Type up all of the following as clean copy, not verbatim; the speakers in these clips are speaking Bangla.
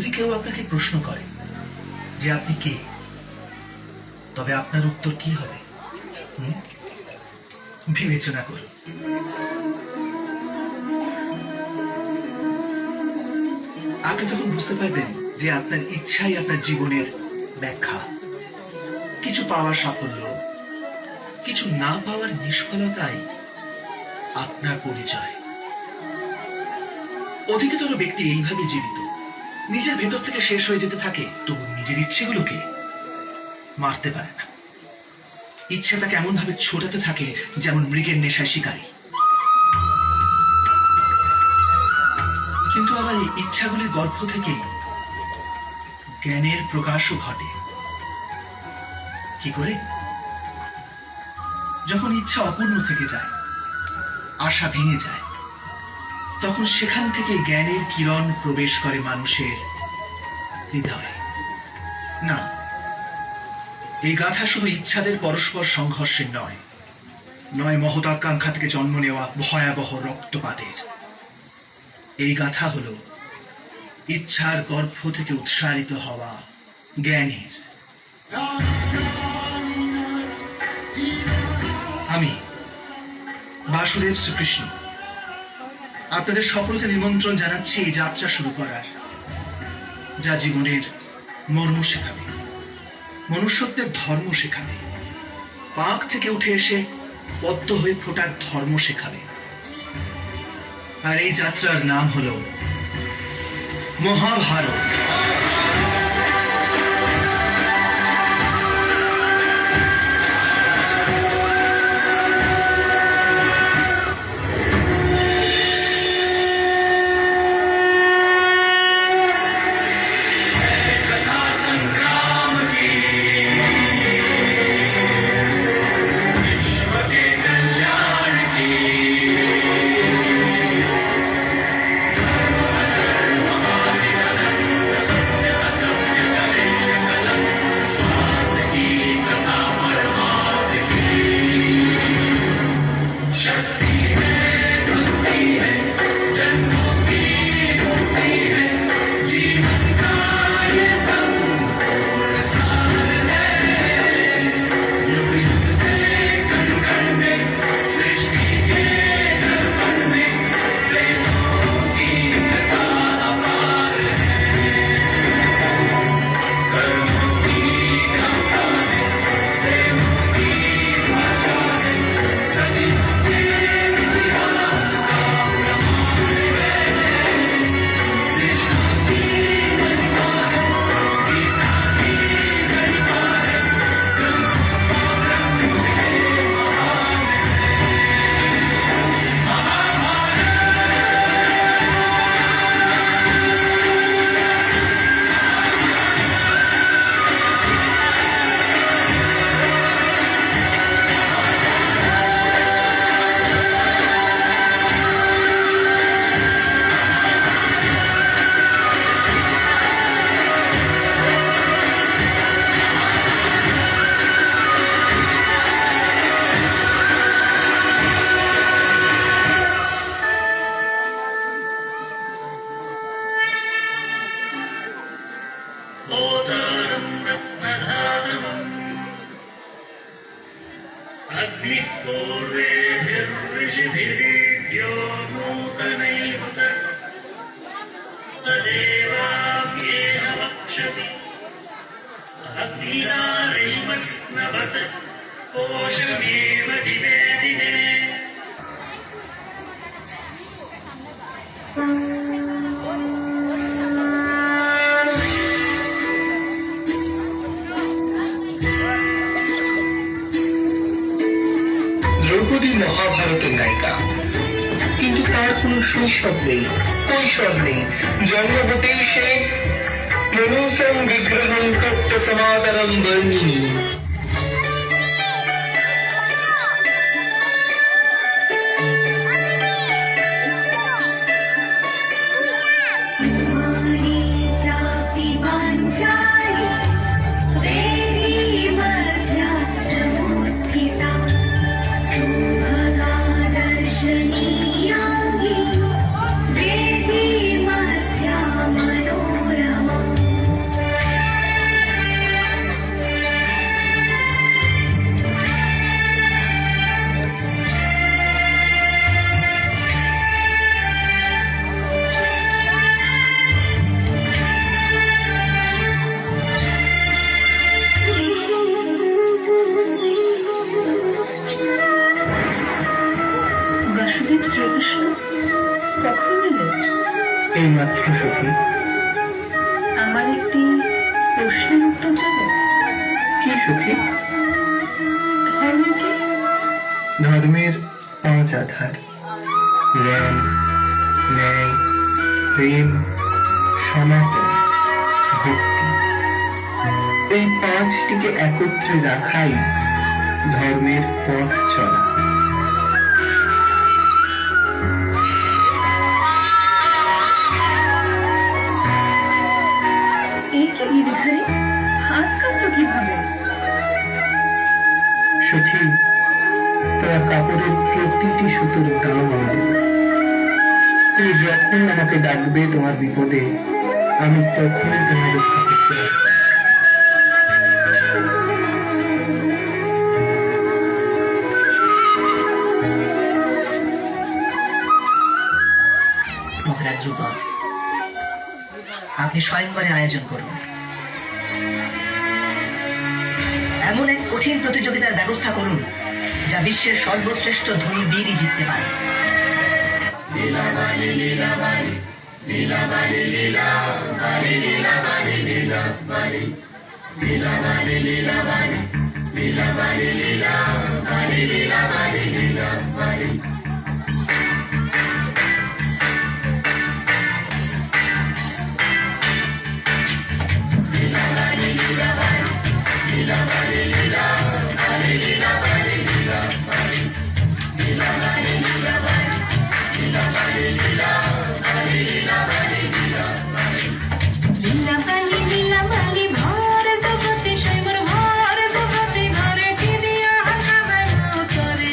যদি কেউ আপনাকে প্রশ্ন করে যে আপনি কে, তবে আপনার উত্তর কি হবে? বিবেচনা করুন। আপনি তখন বুঝতে পারবেন যে আপনার ইচ্ছাই আপনার জীবনের ব্যাখ্যা। কিছু পাওয়ার সাফল্য, কিছু না পাওয়ার নিষ্ফলতাই আপনার পরিচয়। অধিকতর ব্যক্তি এইভাবে জীবিত, নিজের ভেতর থেকে শেষ হয়ে যেতে থাকে, তবু নিজের ইচ্ছেগুলোকে মারতে পারে না। ইচ্ছা তাকে এমন ভাবে ছোটাতে থাকে যেমন মৃগের নেশায় শিকারী। কিন্তু আবার এই ইচ্ছাগুলির গর্ভ থেকেই জ্ঞানের প্রকাশও ঘটে। কি করে? যখন ইচ্ছা অপূর্ণ থেকে যায়, আশা ভেঙে যায়, তখন সেখান থেকে জ্ঞানের কিরণ প্রবেশ করে মানুষের হৃদয়ে। না, এই গাথা শুধু ইচ্ছাদের পরস্পর সংঘর্ষের নয়, নয় মহদাকাঙ্ক্ষা থেকে জন্ম নেওয়া ভয়াবহ রক্তপাতের। এই গাথা হল ইচ্ছার গর্ভ থেকে উৎসারিত হওয়া জ্ঞানের। আমি বাসুদেব শ্রীকৃষ্ণ আপনাদের সকলকে নিমন্ত্রণ জানাচ্ছি এই যাত্রা শুরু করার, যা জীবনের মর্ম শেখাবে, মনুষ্যত্বের ধর্ম শেখাবে, পাক থেকে উঠে এসে পদ্ম হয়ে ফোটার ধর্ম শেখাবে। আর এই যাত্রার নাম হল মহাভারত। দ্রৌপদী মহাভারতের নায়িকা, কিন্তু তার কোন শৈশব নেই, কৈশোর নেই। জন্ম হতেই সে মনুষ্যং বিগ্রহং তত্ত্ব সমাদরম বর্ণিনী। Manoram বসুদেব শ্রীকৃষ্ণ কখন এলেন? এই মাত্র সখী। আমার একটি প্রশ্নের উত্তর দেবে? কি সখী? ধর্ম কি? ধর্মের 5 আধার: জ্ঞান, ন্যায়, প্রেম, সনাতন, ভক্তি। এই 5টিকে একত্রে রাখাই ধর্মের পথ চলা। এই কি গিরিধারী, হাত কাঁপলো কিভাবে? সখী, তোমার কাপড়ের প্রতিটি সুতোর দাম আমার। তুমি যখন আমাকে ডাকবে তোমার বিপদে, আমি তখনই তোমার রক্ষা করতে আসবো। মহারাজ ধ্রুপদ, আপনি স্বয়ংবরে আয়োজন করুন। এমন এক কঠিন প্রতিযোগিতার ব্যবস্থা করুন যা বিশ্বের সর্বশ্রেষ্ঠ ধনী বীরই জিততে পারে। লীলাবালি লীলাবালি ভর জগতে শৈবর ভর জগতে ঘরে কি দিয়া হাঁকাবে করে।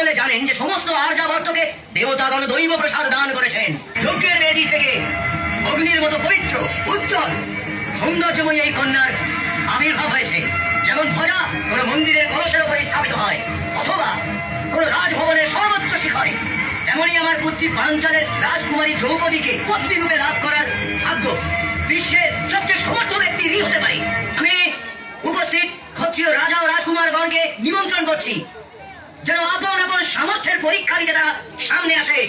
হলে জানেন যে সমস্ত আর্যাবর্তকে দেবতাগণ দৈব প্রসাদ দান করেছেন। যজ্ঞের বেদি থেকে অগ্নির মতো পবিত্র উজ্জ্বল সৌন্দর্যময়ী এই কন্যার আবির্ভাব হয়েছে। যেমন ধ্বজা কোন মন্দিরের কলসের উপরে স্থাপিত হয় অথবা কোন রাজভবনের সর্বোচ্চ শিখরে, তেমনি আমার পুত্রী পাঞ্চালের রাজকুমারী দ্রৌপদীকে পত্নী রূপে লাভ করার ভাগ্য বিশ্বের সবচেয়ে সমর্থ ব্যক্তিরই হতে পারে। আমি উপস্থিত ক্ষত্রিয় রাজা ও রাজকুমারগণকে নিমন্ত্রণ করছি যেন আপন আপন সামর্থ্যের পরীক্ষা দিতে তারা সামনে আসে।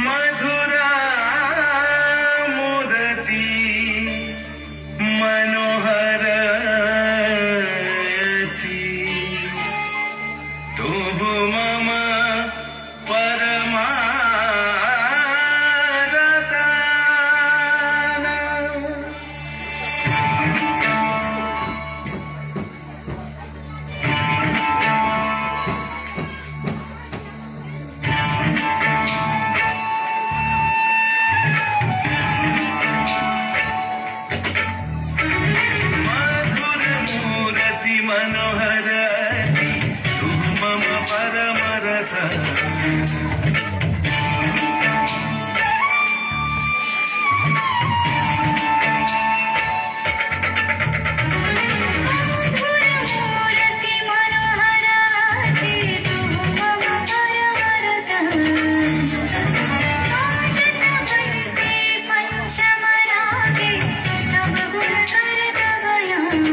मधुरा मुदती मनोहरती तुः मम परमारता। मधुरमूर्ति मनोहरति तुः मम परमरथा। मूर्ति मनोहराति तुम मम परमरतः। जत वैसे पंचमरागे तव गुण कर्तव्यान्।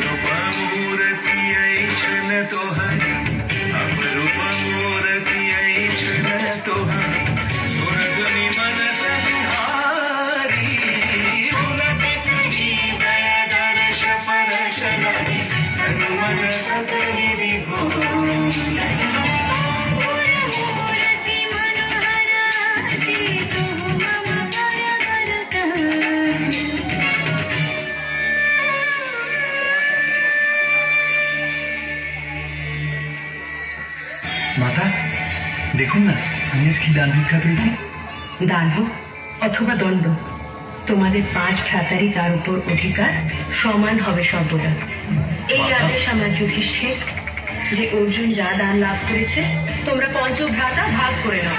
अपरूपमूर्ति ऐछन तोहरी, अपरूपमूर्ति ऐछन तोहरी, सुरगुनि मन सविहारी। उन्नति तुझी दर्श परश नहीं, तन मन सकहि विभोर। मूर्ति मनोहराति तुम मम परमरतः। মাতা দেখুন না, আমি আজ কি দান ভিক্ষা পেয়েছি। দান হোক অথবা দণ্ড, তোমাদের 5 ভ্রাতারই তার উপর অধিকার সমান হবে সর্বদা। এই আদেশ আমার যুধিষ্ঠির যে অর্জুন যা দান লাভ করেছে তোমরা 5 ভ্রাতা ভাগ করে নাও।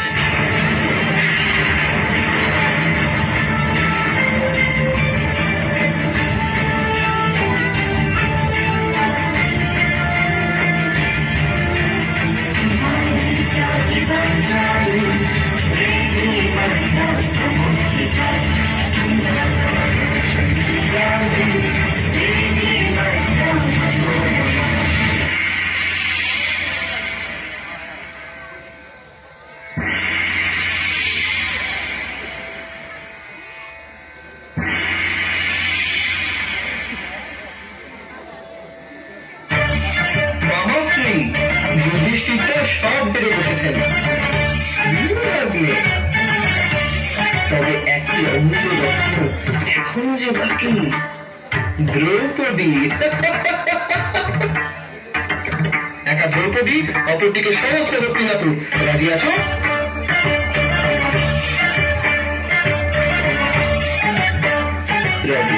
মহাশ্রী যুধিষ্ঠির তো সব বেড়ে বসেছেন, তবে একটি অমূল্য রত্ন এখনো যে বাকি, দ্রৌপদী। একা দ্রৌপদী, অপরদিকে সমস্ত রত্নিনাথু। রাজি আছো? রাজি।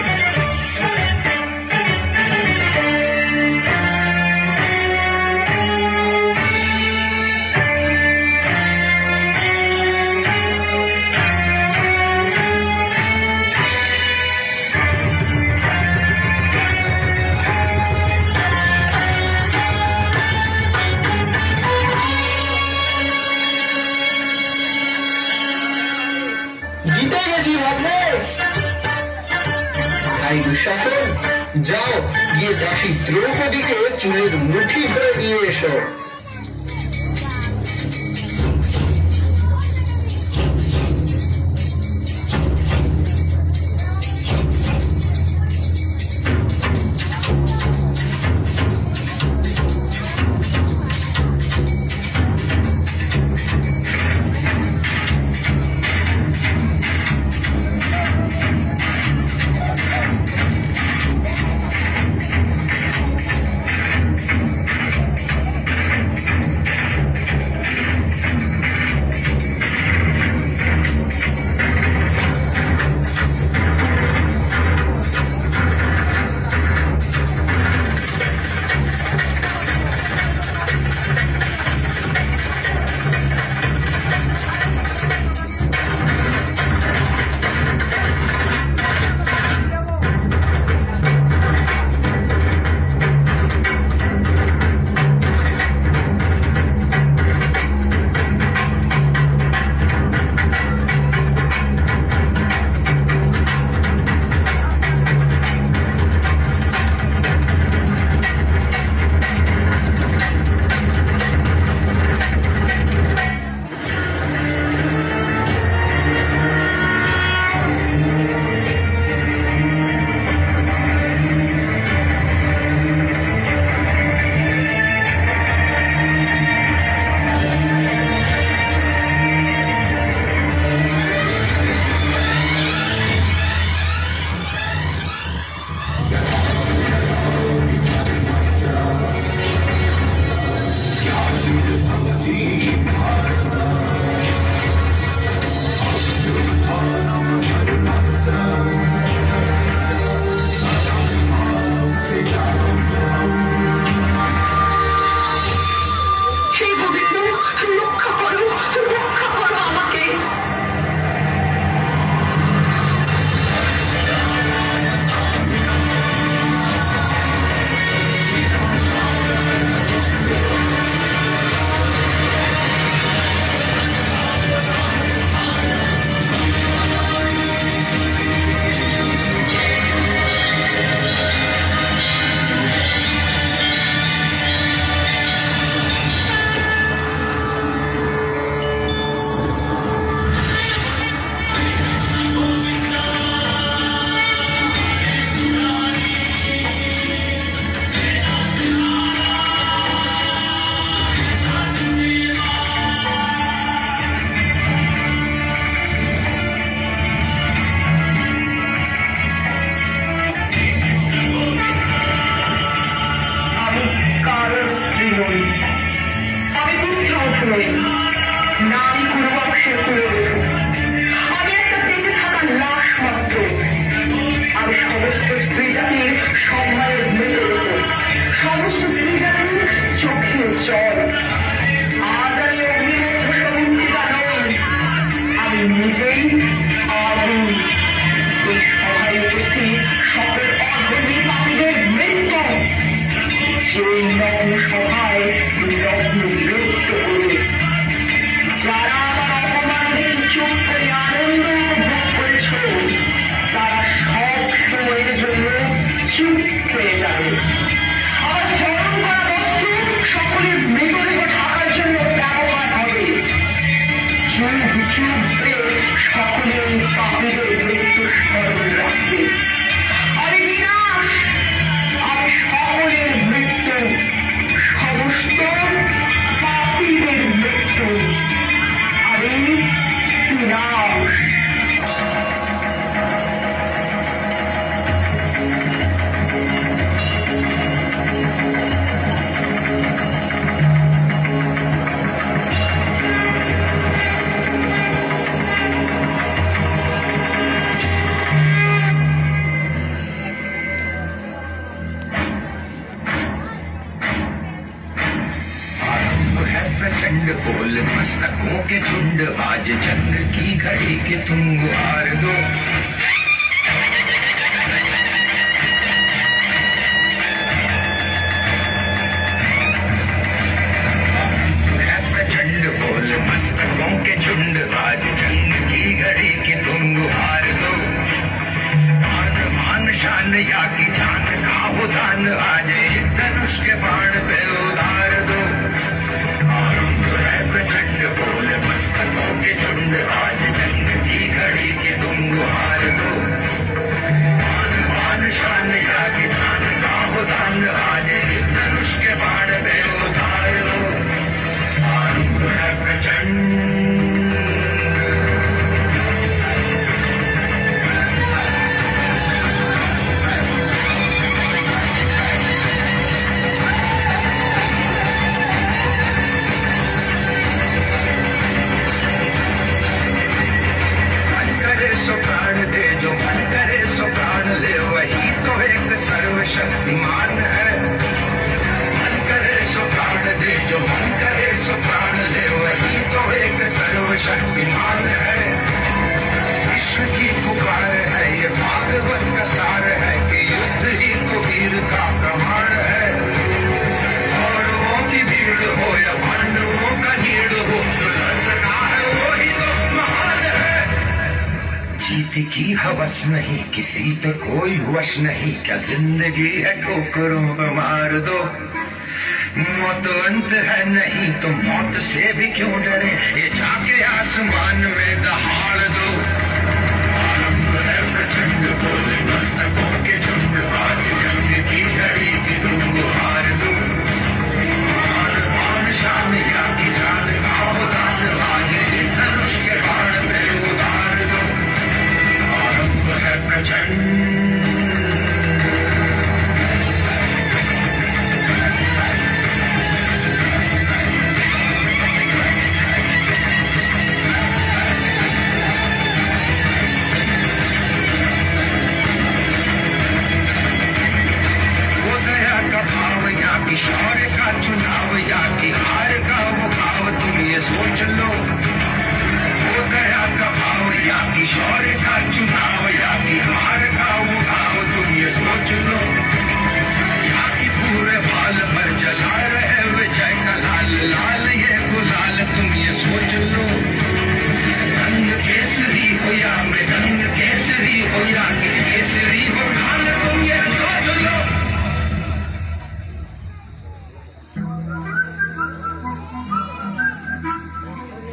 যাও গিয়ে দাসী দ্রৌপদীকে চুলের মুঠি ধরে নিয়ে এসো। प्रचंड बोल मस्तकों के झुंड आज चंद्र की घड़ी के तुम गुहार दो। प्रचंड बोल मस्तकों के झुंड आज चंद्र की घड़ी के तुम गुहार दो। मान मान शान या की जान धनुष के बाण पे उतार दो आरंभ है प्रचंड बोले मस्तकों के झुंड आज जंग की घड़ी के तुम गुहार दो मान मान शान जाके जान का हो दान आज धनुष के बाण पे उतार दो आरंभ है प्रचंड सो प्राण दे जो मन करे सो प्राण ले वही तो एक सर्वशक्तिमान है मन करे सो प्राण दे जो मन करे सो प्राण ले वही तो एक सर्वशक्तिमान है विश्व की पुकार है ये भागवत का सार है कि युद्ध ही तो वीर का प्रमाण है कौरवों की भीड़ हो या पांडवों का नीड़ हो जो लड़ना है वही तो महान है जीत की हवस नहीं किसी पे कोई वश नहीं क्या जिंदगी है ठोकरों पे मार दो मौत अंत है नहीं तो मौत से भी क्यों डरे ये जाके आसमान में दहाड़ दो आरंभ है प्रचंड बोले मस्तकों के झुंड आज जंग की घड़ी की तुम गुहार दो मान मान शान या की जान का हो दान आज धनुष के बाण पे उतार दो आरंभ है प्रचंड की शौर्य का चुनाव या की हार का वो भाव तुम ये सोच लो वो गया का भाव या की शौर्य का चुनाव या की हार का वो भाव तुम ये सोच लो या की पूरे बाल पर जला रहे विजय का लाल लाल ये गुलाल तुम ये सोच लो रंग केसरी हो या मृदंग केसरी हो या कि केसरी हो लाल तुम ये सोच लो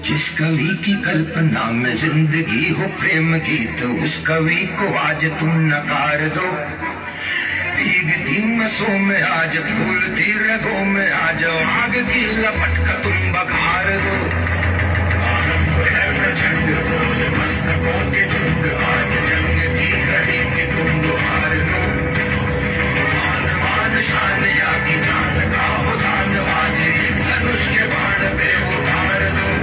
जिस कवि की कल्पना में जिंदगी हो प्रेम गीत उस कवि को आज तुम नकार दो भीगती मसों में आज फूलती रगों में आज आग की लपट का तुम बघार दो आरंभ है प्रचंड बोले मस्तकों के झुंड आज जंग की घड़ी के तुम गुहार दो मान मान शान या की जान का हो दान आज धनुष के बाण पे उतार दो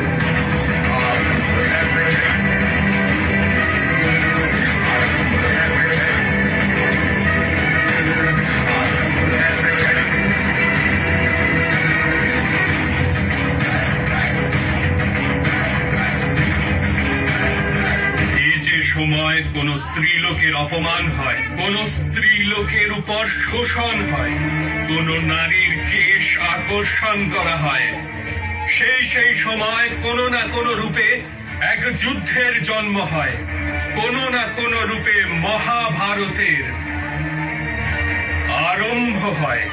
সময় কোন স্ত্রীলোকের অপমান হয় কোন স্ত্রীলোকের উপর শোষণ হয় কোন নারীর কেশ আকর্ষণ করা হয় সেই সময় কোন না কোন রূপে এক যুদ্ধের জন্ম হয় কোন না কোন রূপে মহাভারতের আরম্ভ হয়